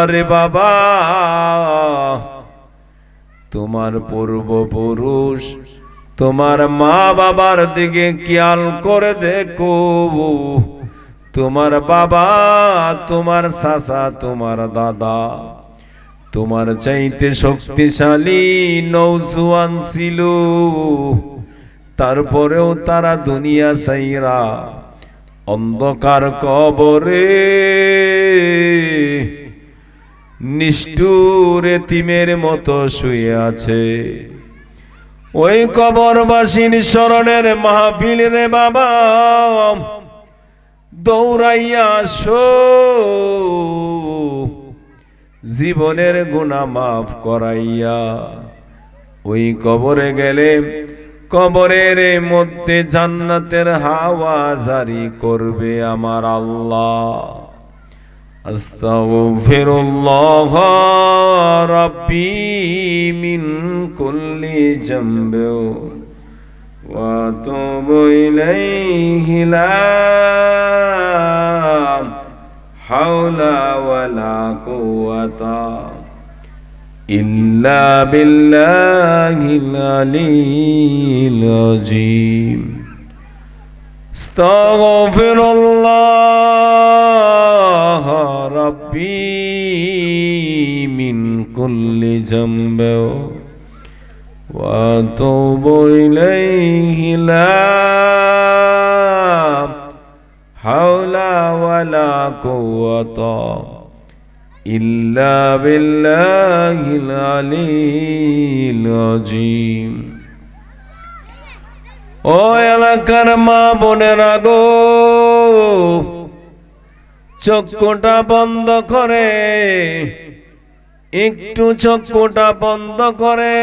আরে বাবা, তোমার পূর্বপুরুষ তোমার মা বাবার দিকে খেয়াল করে দেখো। তোমার বাবা, তোমার চাচা, তোমার দাদা তোমার চাইতে শক্তিশালী নৌজওয়ান ছিল, তারপরেও তারা দুনিয়া ছাইরা অন্ধকার কবরে নিষ্ঠুর এতিমের মতো শুয়ে আছে। ওই কবরবাসীর স্মরণের মাহফিল রে বাবা, দৌড়াইয়া আসো, জীবনের গুনাহ মাফ করাইয়া। ওই কবরে গেলে কবরের মধ্যে জান্নাতের হাওয়া জারি করবে আমার আল্লাহ। আস্তাগফিরুল্লাহ রাব্বি মিন কুল্লি জামবি ওয়া আতুবু ইলাইহি লা হাওলা ওয়ালা কুওয়াতা ইল্লা বিল্লাহিল আলিয়্যিল আযীম। আস্তাগফিরুল্লাহ রাব্বি মিন কুল্লি জামবি ওয়া আতুবু ইলাইহি লা হাওলা ওয়ালা কুওয়াতা ইল্লা বিল্লাহিল আলিয়্যিল আযীম। ও এলাকার মা বোনেরা গো, চক্ষুটা বন্ধ করে, একটু চক্ষুটা বন্ধ করে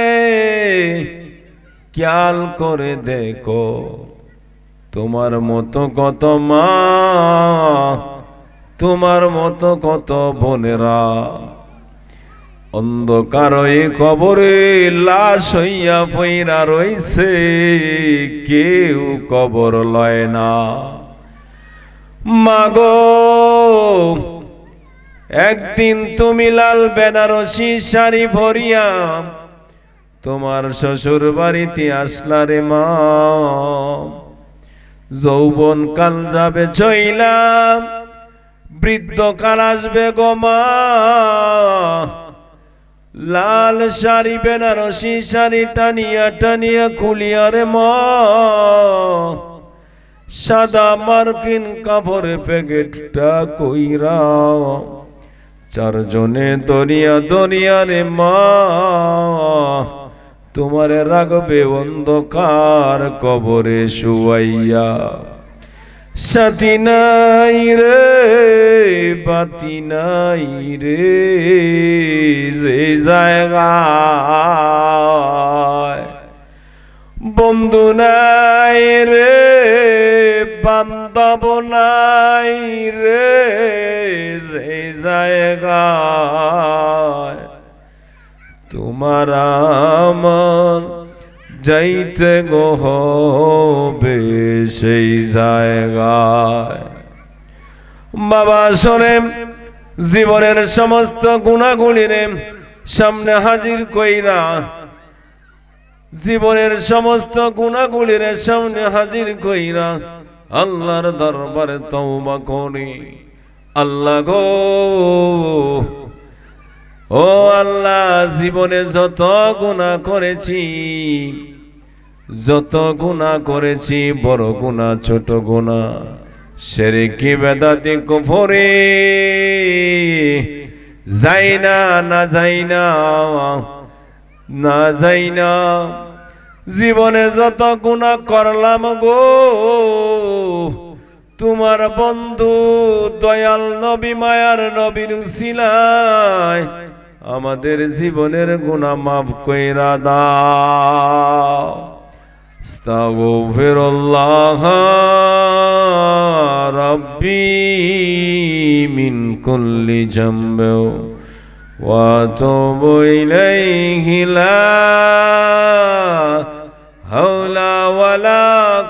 খেয়াল করে দেখো, তোমার মতো কত মা, তোমার মতো কত বোনেরা অন্ধকার এই কবরে লাশ হইয়া পইরা রইছে, কেউ কবর লয় না। মাগো, একদিন তুমি লাল বেনারসি শাড়ি পরিয়া তোমার শ্বশুর বাড়িতে আসলা রে মা। যৌবন কাল যাবে চইলা, বৃদ্ধ কাল আসবে গো মা। লাল শাড়ি বেনারসি শাড়ি টানিয়া টানিয়া খুলিয়া রে মা, সাদা মার্কিন কাপড়ে প্যাকেটটা কইরা চারজনে দরিয়া দরিয়া রে মা, তোমারে রাখবে অন্ধকার কবরে শুয়াইয়া। সাথী নাই রে, বাতি নাই রে, যে জায়গায় বন্ধু নাই রে, বান্ধব নাই রে, যে জায়গায় তোমার আমার যাইতে গো হবে সেই জায়গায়। বাবা শোনেন, জীবনের সমস্ত গুণাগুলিরে সামনে হাজির কইরা, জীবনের সমস্ত গুণাগুলিরে সামনে হাজির কইরা আল্লাহর দরবারে তওবা করি। আল্লাহ গো, ও আল্লাহ, জীবনে যত গুনাহ করেছি, যত গুনাহ করেছি, বড় গুনাহ ছোট গুনাহ, শিরকি বেদাতি কুফরি, যাই না না যাই না না যাই না, জীবনে যত গুনাহ করলাম গো, তোমার বন্ধু দয়াল নবী মায়ার নবীর উসিলায় আমাদের জীবনের গুনাহ মাফ কইরা দাও। আস্তাগফিরুল্লাহ রাব্বি মিন কুল্লি জামবি ওয়া আতুবু ইলাইহি লা হাওলা ওয়ালা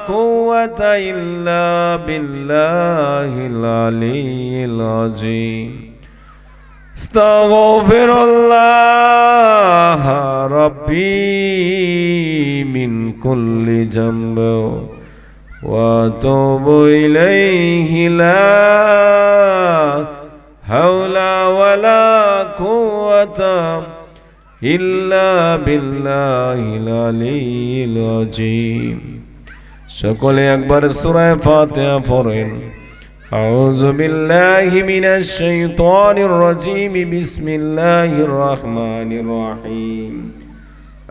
কুওয়াতা ইল্লা বিল্লাহিল আলিয়্যিল আযীম। আস্তাগফিরুল্লাহ রাব্বি মিন কুল্লি যামব ওয়া আতুবু ইলাইহি লা হাওলা ওয়ালা কুওয়াতা ইল্লা বিল্লাহিল আলিয়্যিল আযীম। সকলে একবার সূরা ফাতিহা পড়েন। আউযু বিল্লাহি মিনাশ শাইতানির রাজীম। বিসমিল্লাহির রহমানির রহিম।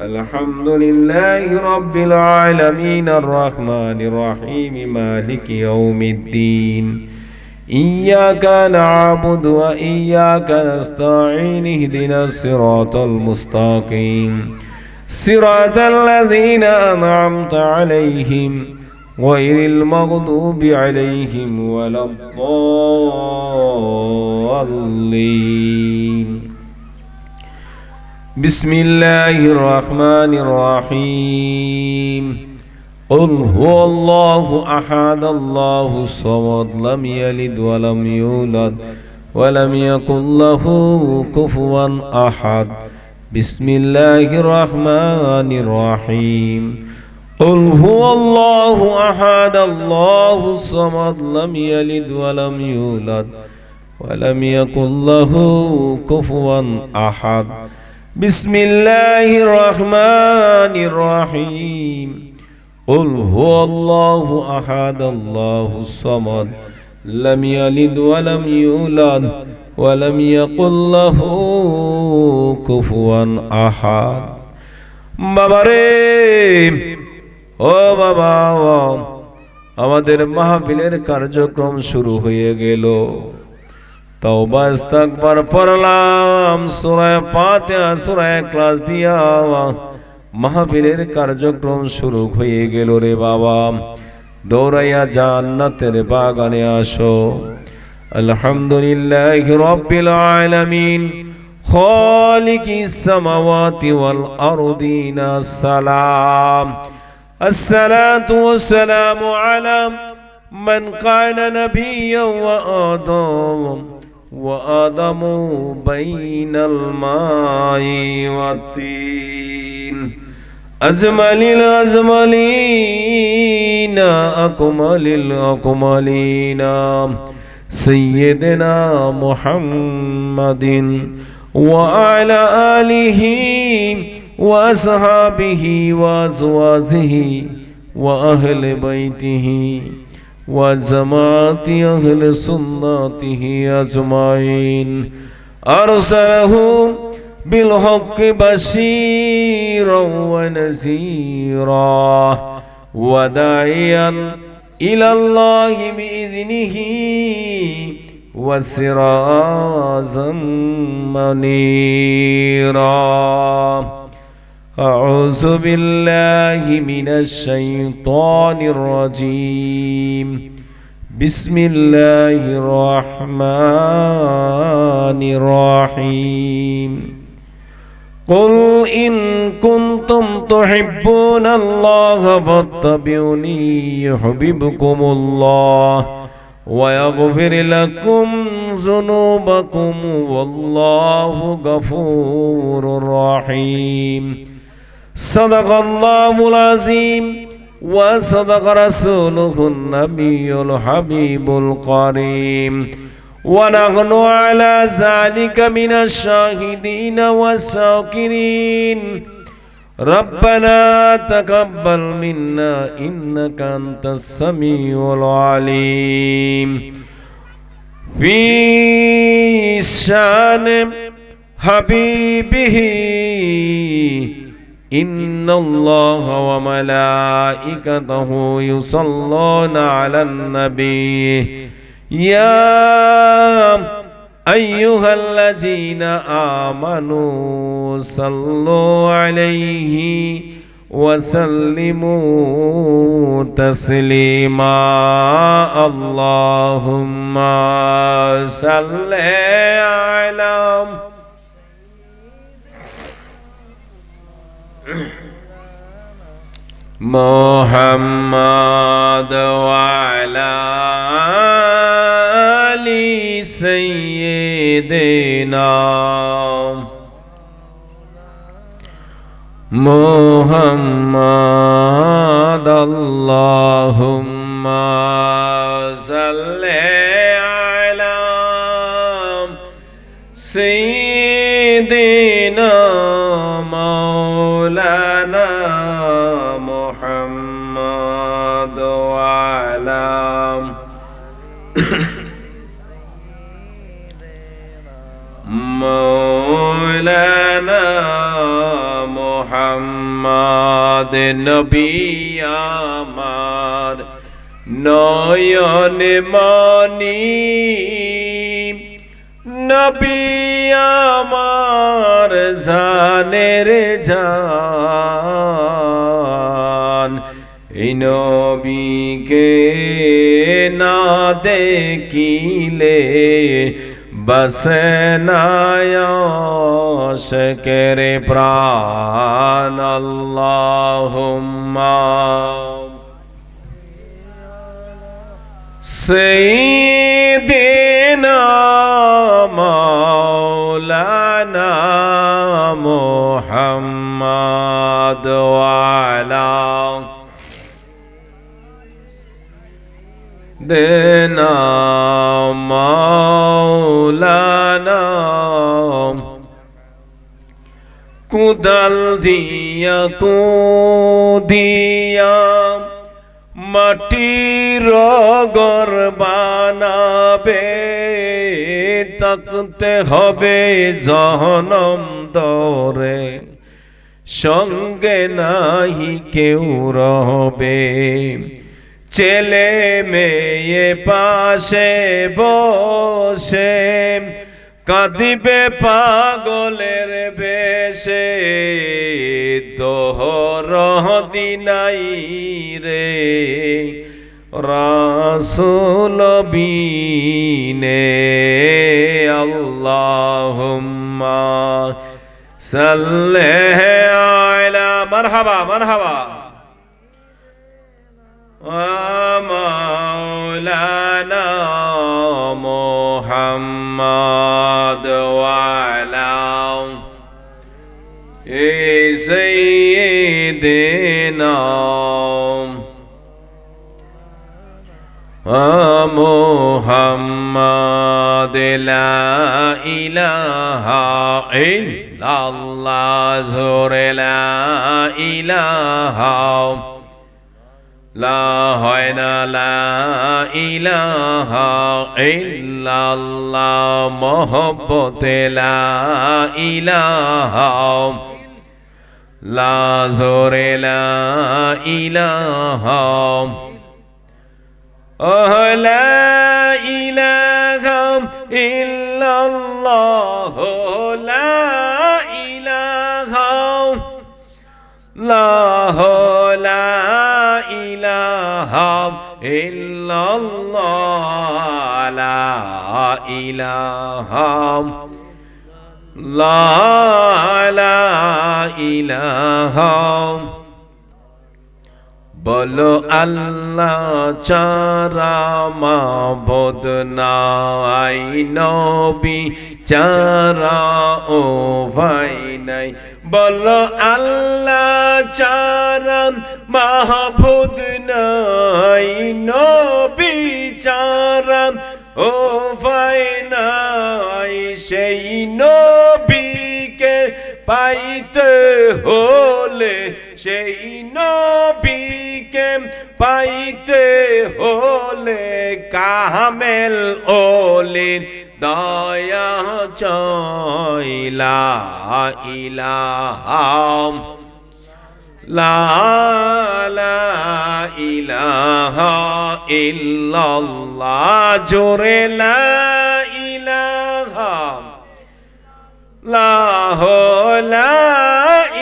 আলহামদুলিল্লাহি রাব্বিল আলামিন আর রহমানির রহিম মালিকি ইয়াউমিদ্দিন। ইয়্যাকা না'বুদু ওয়া ইয়্যাকা নাস্তাঈন। ইহদিনাস সিরাতাল মুস্তাকিম সিরাতাল লাযীনা আন'আমতা আলাইহিম গায়রিল মাগদুবি আলাইহিম ওয়ালাদ-দাল্লিন। বিসমিল্লাহির রহমানির রহিম। قل هو الله أحد الله الصمد لم يلد ولم يولد ولم يكن له كفوا أحد. بسم الله الرحمن الرحيم. قل هو الله أحد الله الصمد لم يلد ولم يولد ولم يكن له كفوا أحد. بسم الله الرحمن الرحيم. قل هو الله أحد الله الصمد لم يلد ولم يولد ولم يكن له كفوا أحد. বাবারে, ও বাবা, আমাদের মাহফিলের কার্যক্রম শুরু হয়ে গেল। তওবা ইস্তিগফার পড়লাম, সূরা ফাতিহা সূরা ইখলাস দিয়া মাহফিলের কার্যক্রম শুরু হয়ে গেল রে বাবা। দৌড়াইয়া জান্নাতের বাগানে আসো। আলহামদুলিল্লাহি রাব্বিল আলামিন খালিকিস সামাওয়াতি ওয়াল আরদিনা সালাম। আসসালাতু ওয়াসসালামু আলা মান কানা নাবিয়্যান ওয়া আদামু বাইনাল মাই ওয়াত-তিন। أجمل الأجملين أكمل الأكملين سيدنا محمد وعلى آله وأصحابه وأزواجه وأهل بيته وجماعة أهل سنته أجمعين. أرسله بالحق بشيرا ونذيرا وداعيا إلى الله بإذنه وسراجا منيرا. أعوذ بالله من الشيطان الرجيم. بسم الله الرحمن الرحيم. قل إن كنتم تحبون الله فاتبعوني يحببكم الله ويغفر لكم ذنوبكم والله غفور رحيم. صدق الله العظيم وصدق رسوله النبي الحبيب الكريم ونحن على ذلك من الشاهدين والشاكرين. ربنا تقبل منا إنك أنت السميع العليم. في شان حبيبه إن الله وملائكته يصلون على النبي يا أيها الذين آمنوا صلوا عليه وسلموا تسليما. اللهم صل على محمد وعلى آل আলি সাইয়্যিদিনা মুহাম্মাদ আল্লাহুম্মা সাল্লি আলা সাইয়্যিদিনা মাওলানা মুহাম্মাদ ওয়া আলা মাওলানা মুহাম্মদ নবী আমার নয়ন মনি নবী আমার জানের জান এই নবীকে না দেখিলে বসে না আশিকের প্রাণ আল্লাহুম্মা সাইয়্যিদিনা মাওলানা মুহাম্মদ ওয়া আলা দেনা মাওলানা কুদাল দিয়া কুদিয়া মাটির ঘর বানাবে তাকতে হবে জহনম দরে সঙ্গে নাহি কেউ রবে ছেলে মেয়ে পাশে বসে কাঁদিবে পাগলের বেশে দোহর দিনাই রে রাসূল বিনে আল্লাহুম্মা সাল্লি আলা মারহাবা মারহাবা মাওলানা মুহাম্মদ ওয়া আলা সাইয়্যিদিনা মুহাম্মদ লা ইলাহা ইল্লাল্লাহ জোরে লা ইলাহা লা হয় না লা ইলাহা ইল্লাল্লাহ মহব্বতে লা ইলাহা লা জোরে লা ইলাহা লা ইলাহা ইল্লাল্লাহ লা ইলাহা লা ইলাহা ইল্লাল্লাহ লা ইলাহা লা ইলাহা বলো আল্লাহ চারা মাবুদ নাই নবী চারা ও ভাই নাই বলো আল্লাহ চারা মাহবুদ নাই নবী চারা ও ভাই নাই সেই নবীকে পাইতে হলে সেই নবীকে পাইতে হলে কামেল ওলির দয়া চাই লা ইলাহা লা ইলাহা ইল্লাল্লাহ জোরে লা ইলাহা লা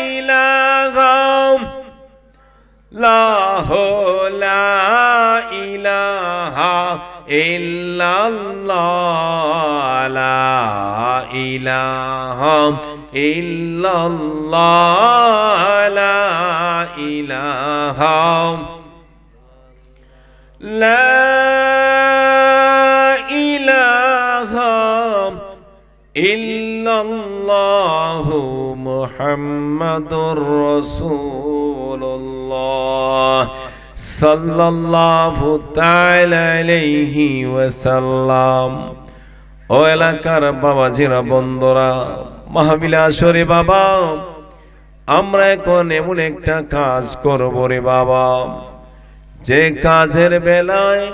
ইলাহা লা ইলাহা ইল্লাল্লাহ লা ইলাহা ইল্লাল্লাহ লা ইলাহা লা ইলাহা ইলাহা ইল্লাল্লাহু মুহাম্মাদুর রাসূলুল্লাহ সাল্লাল্লাহু তাআলা আলাইহি ওয়াসাল্লাম। ও এলাকার বাবাজিরা, বন্ধুরা, মাহবিলাসরে বাবা, আমরা এখন এমন একটা কাজ করব রে বাবা, যে কাজের বেলায়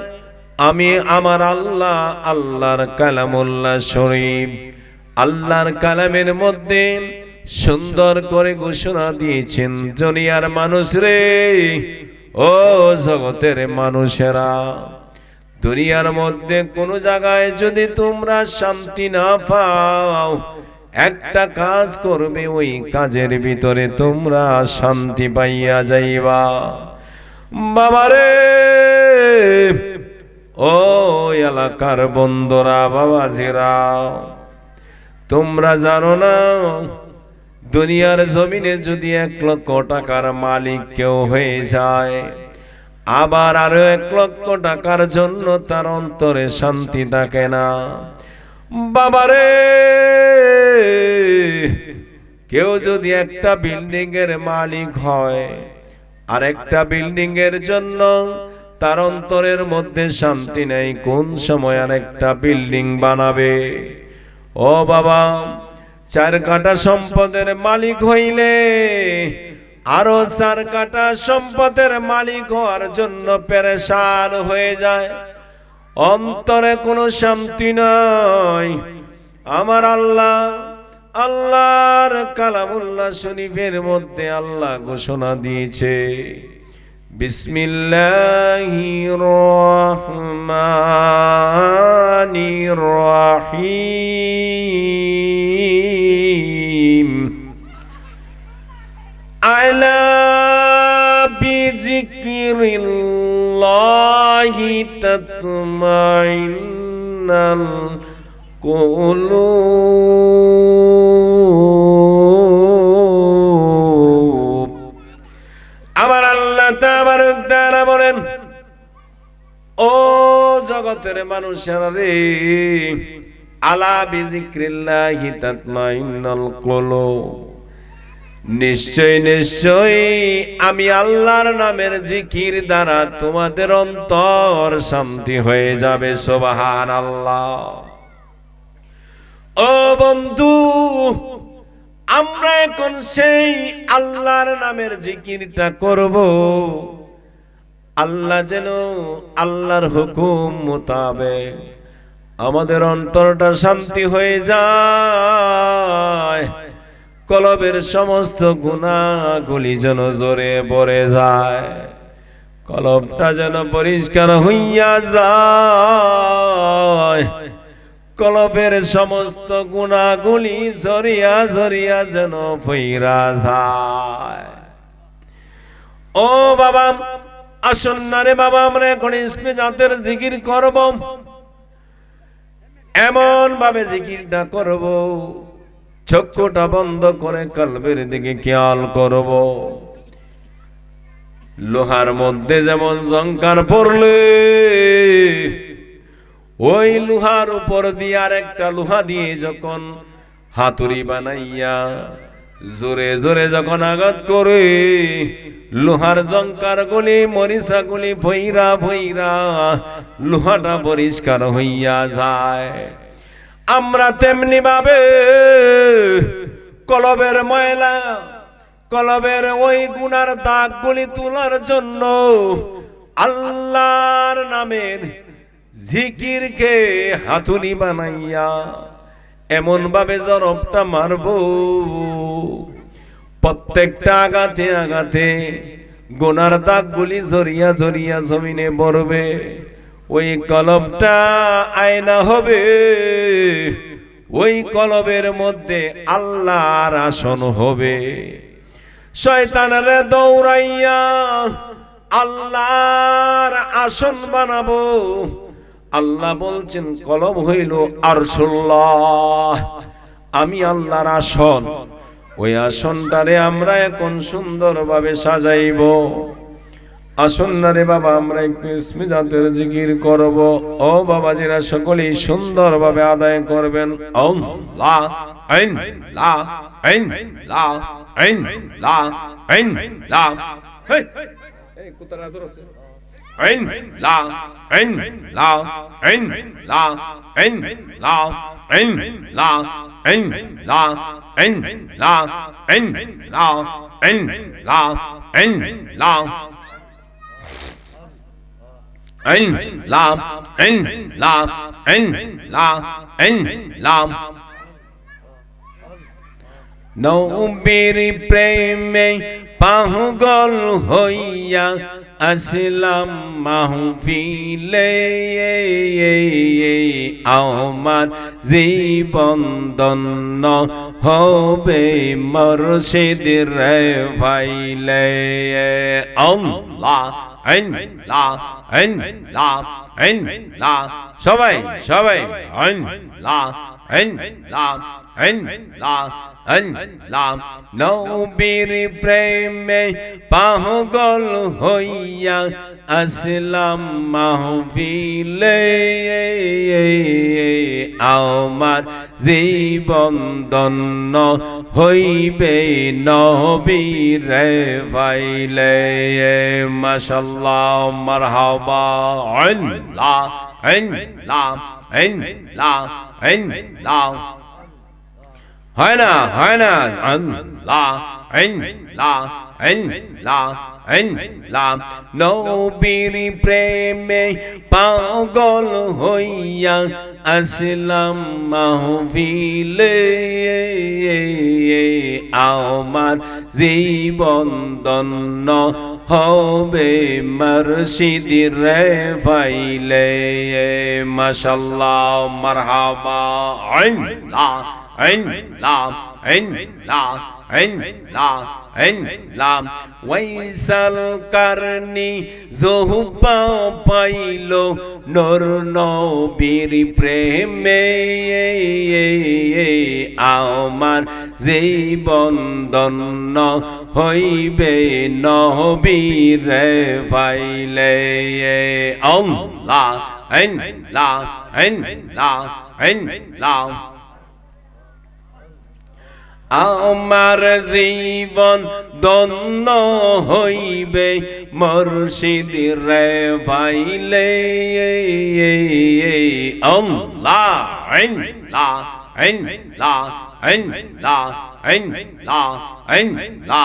আমি আমার আল্লাহ, আল্লাহর কালামুল্লাহ শরীফ, আল্লাহর কালামের মধ্যে সুন্দর করে ঘোষণা দিয়েছেন, দুনিয়ার মানুষ রে, ও জগতের মানুষেরা, দুনিয়ার মধ্যে কোন জায়গায় যদি তোমরা শান্তি না পাও, একটা কাজ করবে, ওই কাজের ভিতরে তোমরা শান্তি পাইয়া যাইবা। বাবারে, ও এলাকার বন্ধুরা, বাবাজিরা, তোমরা জানো না, দুনিয়ার জমিনে যদি 1 লক্ষ টাকার মালিক কেউ হয়ে যায়, আবার আরো 1 লক্ষ টাকার জন্য তার অন্তরে শান্তি থাকে না। বাবারে, কেউ যদি একটা বিল্ডিং এর মালিক হয়, আর একটা বিল্ডিং এর জন্য তার অন্তরের মধ্যে শান্তি নেই, কোন সময় আর একটা বিল্ডিং বানাবে? ও বাবা, 4 কাঠা সম্পদের মালিক হইলে আরো 4 কাঠা সম্পদের মালিক হওয়ার জন্য পেরেশান হয়ে যায়, অন্তরে কোনো শান্তি নাই। আমার আল্লাহ, আল্লাহর কালামুল্লাহ শরীফের মধ্যে আল্লাহ ঘোষণা দিয়েছে, বিসমিল্লাহির রহমানির রহিম, আলা বিযিকরিল্লাহি তাতমাইন্নাল কুলুব। আমার আল্লাহ তাবারক তাআলা বলেন, ও জগতের মানুষেরা রে, আলা বিযিকরিল্লাহি তাতমাইন্নাল কুলুব, নিশ্চয় নিশ্চয় আমি আল্লাহর নামের জিকির দ্বারা তোমাদের অন্তর শান্তি হয়ে যাবে। সুবহানাল্লাহ। ও বন্ধু, আমরা এখন সেই আল্লাহর নামের জিকিরটা করব, আল্লাহ যেন আল্লাহর হুকুম মোতাবেক আমাদের অন্তরটা শান্তি হয়ে যায়, কলবের সমস্ত গুনাহগুলি যেন জোরে পড়ে যায়, কলবটা যেন পরিষ্কার হইয়া যায়, কলবের সমস্ত গুনাহগুলি ঝরিয়া ঝরিয়া যেন ফিরা যায়। ও বাবা, আসুন না রে বাবা, আমরা এখন ইসমে জাতের জিকির করব, এমন ভাবে জিকিরটা করব, চক্ষুটা বন্ধ করে কলবের দিকে খেয়াল করব। লোহার মধ্যে যেমন ঝংকার পড়লে ওই লোহার উপর দিয়ে আর একটা লোহা দিয়ে যখন হাতুড়ি বানাইয়া জোরে জোরে যখন আঘাত করে, লোহার ঝংকার গুলি, মরিচা গুলি ভইরা ভইরা লোহাটা পরিষ্কার হইয়া যায়। আমরা তেমনি ভাবে কলবের ময়লা, কলবের ওই গুনার দাগগুলি তোলার জন্য আল্লাহর নামের জিকিরকে হাতুড়ি বানাইয়া এমন ভাবে জরবটা মারব, প্রত্যেকটা আঘাতে আঘাতে গুনার দাগগুলি ঝরিয়া ঝরিয়া জমিনে পড়বে। ওই কলবটা আয়না হবে, ওই কলবের মধ্যে আল্লাহর আসন হবে। শয়তানরে দৌড়াইয়া আল্লাহর আসন বানাবো। আল্লাহ বলছেন কলব হইল আরশুল্লাহ, আমি আল্লাহর আসন। ওই আসনটারে আমরা এখন সুন্দরভাবে সাজাইব। আসুন না রে বাবা আমরা একটু ইসমি জাতের জিকির করব। ও বাবাজিরা সকলেই সুন্দরভাবে আদায় করবেন। আল্লাহ আইন লা আইন লা আইন লা আইন লা এই কুতারা ধরছে আইন লা আইন লা আইন লা আইন লা আইন লা আইন লা আইন লা আইন লা আইন লা আইন লা ain lam ain lam ain lam ain lam নবীর প্রেমে পাগল হইয়া আসলাম মাহফিলে আমার জীবন ধন্য হবে মুর্শিদের ভাইলে আল্লাহ আইন লা আইন লা আইন লা সবাই সবাই আইন লা আইন লা আইন লা আইন লা নবীর প্রেমে পাগল হইয়া আসলাম মাহফিলে আমার জীবন ধন্য হইবে নবীর ভাইলে মাশাআল্লাহ মারহাবা আইন লা আইন লা আইন লা আইন লা হয় না আল্লাহ আইন লা আইন লা আইন লা নবীর প্রেমে পাগল হইয়া আসলাম মাহফিলে আমার জীবন ধন্য হবে মুর্শিদের ভাইলে মাশাআল্লাহ মারহাবা আইন লা ain lam ain la ain la ain lam Waisal কারনি জোহবা পাইলো নূর নবীর প্রেমে আমার জীবন ধন্য হইবে নবীর ভাইলে আল্লাহ আইন লা আইন লা আইন লা আমার জীবন ধন্য হইবে মুর্শিদের ভাইলে আল্লাহ আইন লা আইন লা আইন লা আইন লা আইন লা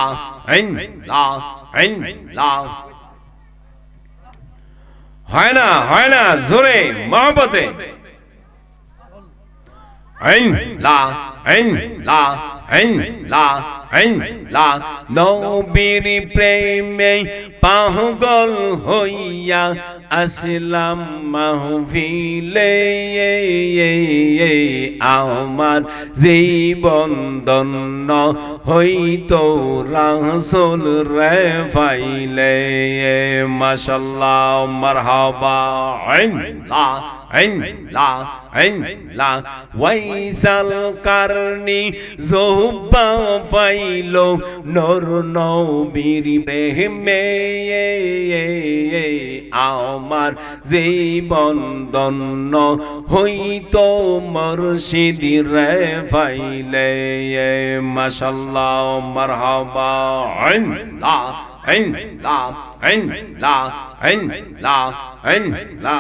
আইন লা আইন লা হয় না জোরে মহব্বতে ain la ain la ain la ain la নবীর প্রেমে পাগল হইয়া আসলাম মাহফিলে আমার জীবন ধন্য হইতো রাসূল রে পাইলে মাশাআল্লাহ মারহাবা আইন লা ain la ain la Waisal কারনি জোহবা পাইলো নূর নবীর প্রেমে আমার জীবন ধন্য হইতো মুর্শিদের ভাইলে মাশাআল্লাহ মারহাবা আইন লা ain la ain la ain la ain la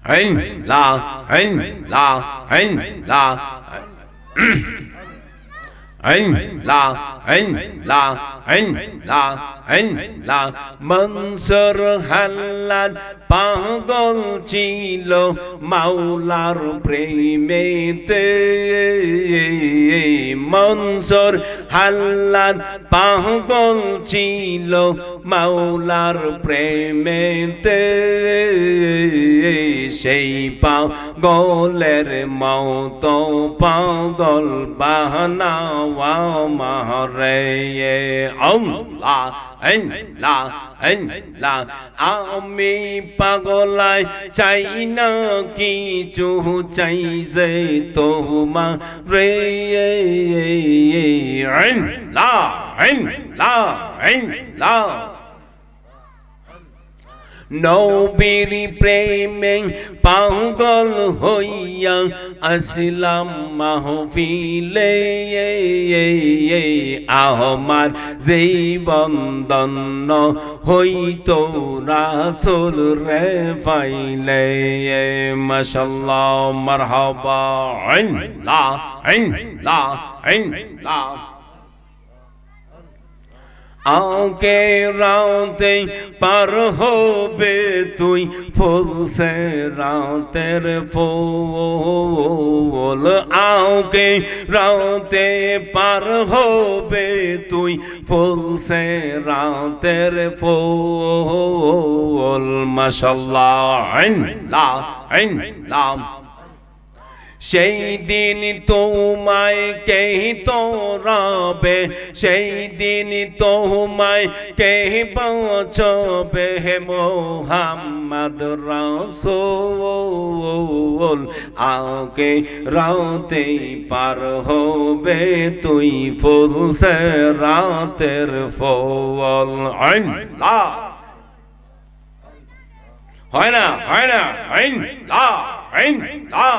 ain la ain la ain la ain la ain la ain la ain la Mansur হাল্লাদ পাগল ছিল মাওলার প্রেমেতে মনসুর হাল্লাদ পাগল ছিল মাওলার প্রেমেতে সেই পাগলের মত পাগল বাহানাওয়া মারে আল্লাহ আইন লা আইন লা আমি পাগলায় চাই না কিছু চাই যে তোমার রে আইন লা ইল্লাল্লাহ নবীর প্রেমে পাগল হইয়া আসলাম মাহফিলে আমার জীবন ধন্য হইতো রাসূল রে পাইলে মাশাআল্লাহ মারহাবা ইল্লাহ ইল্লাহ ইল্লাহ আকে রাতে পার হবে তুই ফুলছে রাতের ফুল আকে রাতে পার হবে তুই ফুলছে রাতের ফুল মাশাআল্লাহ ইল্লাহ ইল্লাহ সেই দিন তোমায় কে তোরাবে সেই দিন তোমায় কে বাঁচাবে মোহাম্মদ রাসূল আকে রাতে পার হবে তুই ফুলছে রাতের ফুল আল্লাহ হয় না আল্লাহ আল্লাহ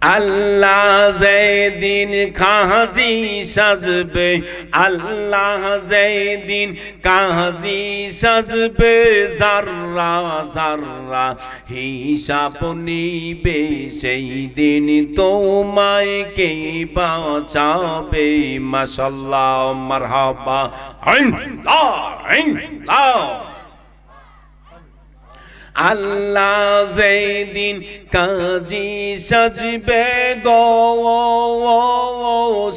আল্লাহ যেদিন কাজী সাজবে আল্লাহ যেদিন কাজী সাজবে যাররা যাররা হিসাব নিবে সেই দিন তোমায় কে বাঁচাবে মাশাআল্লাহ মারহাবা আল্লাহ আল্লাহ আল্লাহ যেদিন কাজী সাজবে গো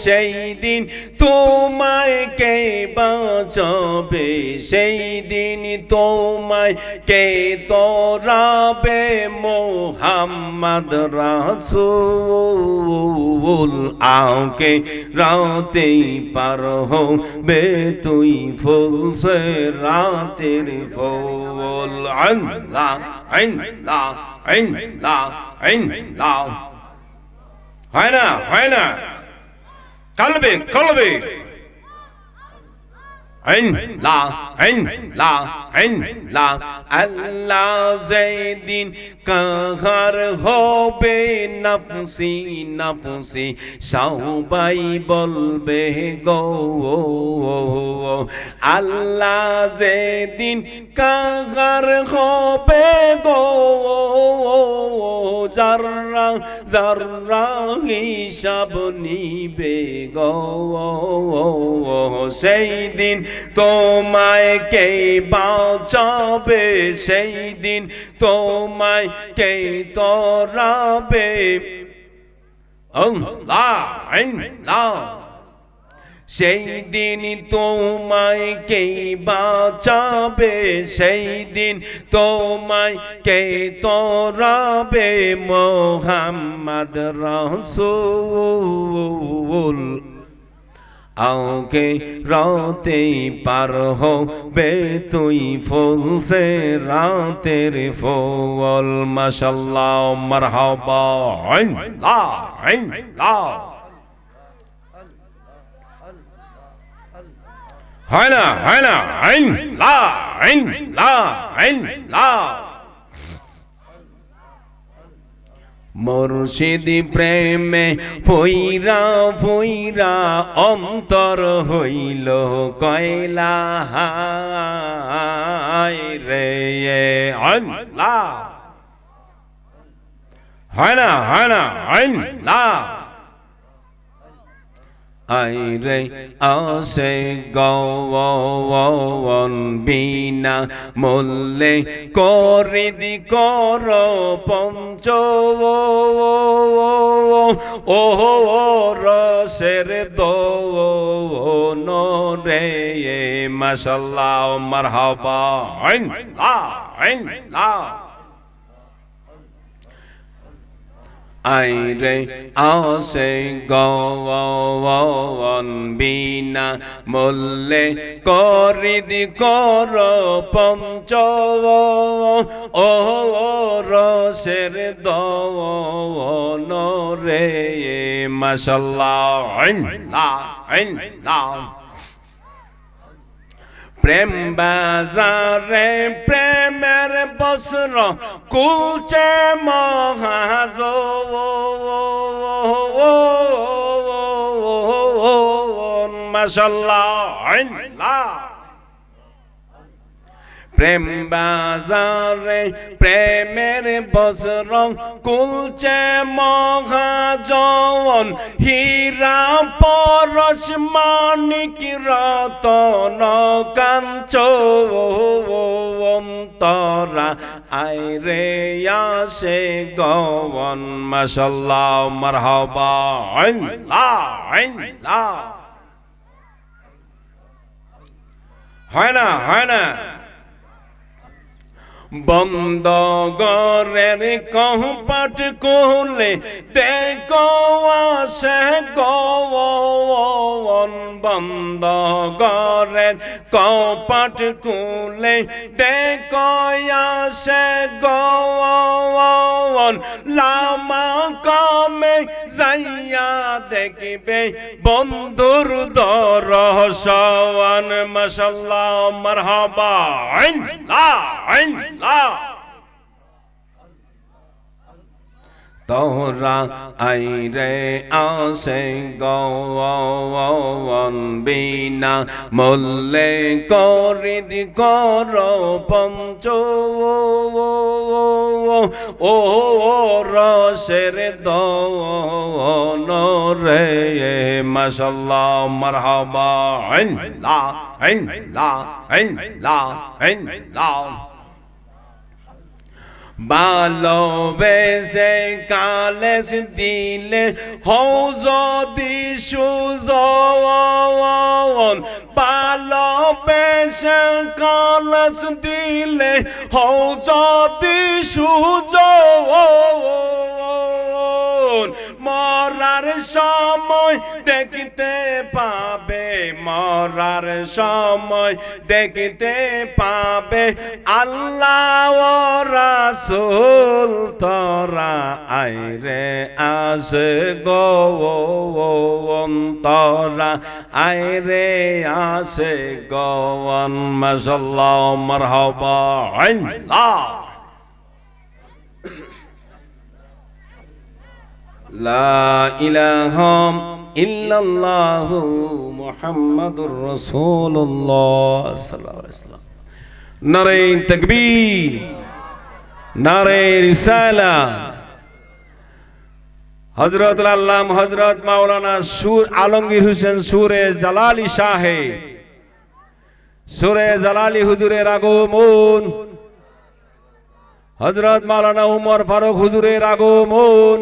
সেই দিন তোমায় কে বাঁচাবে সেই দিন তোমায় কে তোরাবে মোহাম্মদ রাসূল আকে রাতে পার হবে তুই ফুলছে রাতের ফুল আল্লাহ আল্লাহ আল্লাহ আল্লাহ হয় না কলবে কলবে আল্লাহ আল্লাহ আল্লাহ আল্লাহ যেদিন কাহার হবে নফসি নফসি সবাই বলবে গো আল্লাহ যেদিন কাহার হবে গো যাররা যাররা হিসাব নিবে গো সেই দিন তোমায় কে বাঁচাবে সেই দিন তোমায় কে তোরাবে আল্লাহ আল্লাহ সেই দিন তোমায় কে বাঁচাবে সেই দিন তোমায় কে তোরাবে মোহাম্মদ রাসূল আকে রাতে পার হবে তুই ফুলছে রাতের ফুল মাশাআল্লাহ মারহাবা আল্লাহ আল্লাহ হয় না আল্লাহ আল্লাহ আল্লাহ মুর্শিদি প্রেমে ফইরা ফইরা অন্তর হইল কয়লা রে আল্লাহ হয় না আল্লাহ আইরে আসে গওয়ন বিনা মূল্যে করিদি কর পঞ্চ ও রসের দোন রে মাশাআল্লাহ মারহাবা আল্লাহ আল্লাহ আইরে আসে গওয়ন বিনা মূল্যে করিদি কর পঞ্চ ও রসের দওন রে মাশাআল্লাহ প্রেম বাজারে প্রেমের বস্র কুলচে মহাজ মাশাআল্লাহ প্রেম বাজারে প্রেমের বস্র কুলচে মহাজন হীরা পরশ মানিক রতন কাঞ্চন তরা আইরে আসে গওন মাশাআল্লাহ মারহাবা হয় না বন্ধ গরের কপাট খুলে দেখো আসে গওন বন্ধ গরের কপাট খুলে দেখো আসে গওন লামা কামে যাইয়া দেখবে বন্ধুর দরশন মাশাআল্লাহ মারহাবা তোরা আইরে আসে গওয়ন বিনা মূল্যে করিদি কর পঞ্চ ও রসের দওন রে মাশাআল্লাহ মারহাবা ভালোবেসে কালেস দিলে হও যদি সুজন ভালোবেসে কালেস দিলে হও যদি সুজন মরার সময় দেখতে পাবে মরার সময় দেখতে পাবে আল্লাহ রাসূল তোরা আইরে আসে গওন তোরা আইরে আসে গওন মাশাআল্লাহ মারহাবা লা ইলাহা ইল্লাল্লাহু মুহাম্মাদুর রাসূলুল্লাহ সাল্লাল্লাহু আলাইহি ওয়াসাল্লাম নারে তাকবীর নারে রিসালাত হযরত আল্লামা হযরত মাওলানা সুর আলমগীর হোসেন সুরে জালালি সাহেব সুরে জালালি হুজুরের আগমন হযরত মাওলানা উমর ফারুক হুজুরের আগমন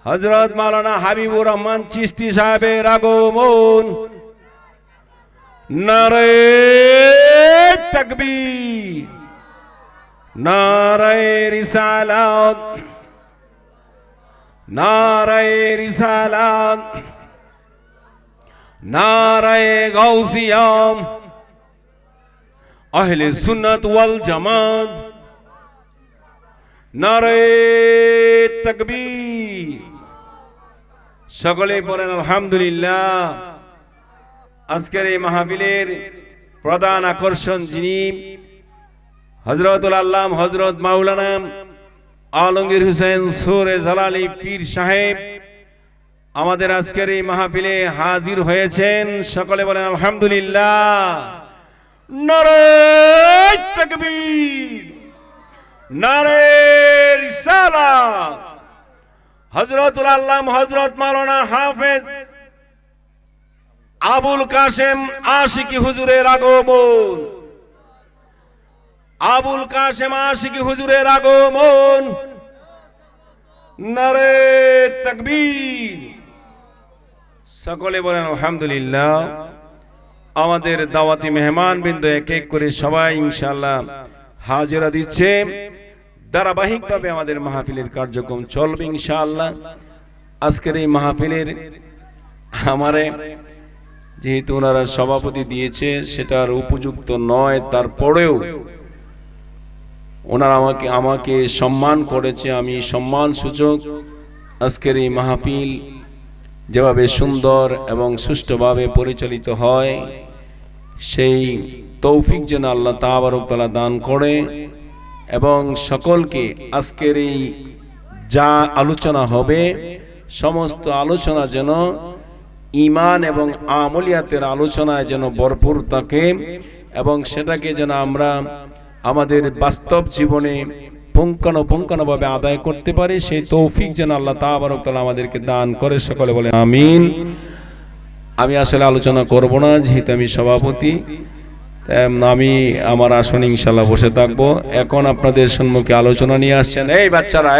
হযরত মাওলানা হাবিবুর রহমান চিশতি সাহেবের আগমন নারে তাকবীর নারে রিসালাত নারে রিসালাত নারে গাউসিয়া আহলে সুন্নাত ওয়াল জামাত নারে তাকবীর সকলে পড়েন আলহামদুলিল্লাহ আজকের এই মাহফিলের প্রধান আকর্ষণ যিনি হযরতুল আল্লামা হযরত মাওলানা আলমগীর হোসেন সুরে জালালি পীর সাহেব আমাদের আজকের এই মাহফিলে হাজির হয়েছেন সকলে বলেন আলহামদুলিল্লাহ নারে তাকবীর নারে রিসালাত হযরতুল আল্লামা হযরত মাওলানা হাফেজ আবুল কাসেম আশিকি হুজুরের আগমন আবুল কাসেম আশিকি হুজুরের আগমন নারে তাকবীর সকলে বলেন আলহামদুলিল্লাহ আমাদের দাওয়াতি মেহমান বৃন্দ এক এক করে সবাই ইনশাআল্লাহ হাজিরা দিচ্ছে ধারাবাহিকভাবে আমাদের মাহফিলের কার্যক্রম চলবে ইনশাআল্লাহ। আজকের এই মাহফিলের আমারে যেহেতু ওনারা সভাপতি দিয়েছে সেটার উপযুক্ত নয়, তারপরেও ওনারা আমাকে সম্মান করেছে। আমি সম্মান সূচক আজকের এই মাহফিল যেভাবে সুন্দর এবং সুষ্ঠুভাবে পরিচালিত হয়, সেই তৌফিক যেন আল্লাহ তাবারক তাআলা দান করে এবং সকলকে আজকের এই যা আলোচনা হবে সমস্ত আলোচনা যেন ঈমান এবং আমলিয়াতের আলোচনায় যেন ভরপুর থাকে এবং সেটাকে যেন আমরা আমাদের বাস্তব জীবনে পুঙ্খানুপুঙ্খানুভাবে আদায় করতে পারি, সেই তৌফিক যেন আল্লাহ তাবারক তাআলা আমাদেরকে দান করে। সকলে বলেন আমিন। আমি আসলে আলোচনা করব না, যেহেতু আমি সভাপতি, আমি আমার আসনে ইনশাআল্লাহ বসে থাকবো। এখন আপনাদের সম্মুখে আলোচনা নিয়ে আসছেন এই বাচ্চারা,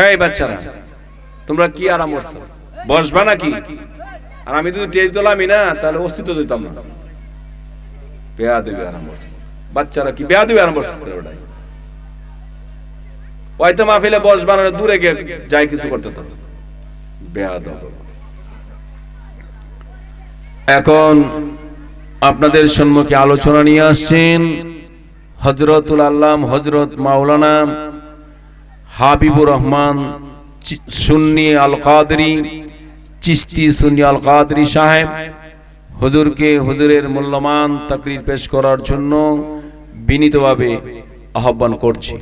এই বাচ্চারা, তোমরা কি আরাম করছো? বসবা নাকি? আর আমি যদি টেজ তোলামি না তাহলে অস্তিত্ব দিতাম না। বেয়াদবি আরাম করছে বাচ্চারা, কি বেয়াদবি আরাম করছে? হয়তো মাহফিলে বসবা না, দূরে গিয়ে যাই কিছু করতে তো বেয়াদব। এখন আপনাদের সম্মুখে আলোচনা নিয়ে আসছেন হযরতুল আল্লাম হযরত মাওলানা হাবিবুর রহমান সুন্নি আল কাদরি, চিশতি সুন্নি আল কাদরি সাহেব। হুজুরকে হুজুরের মূল্যবান তাকরীর পেশ করার জন্য বিনীতভাবে আহ্বান করছি।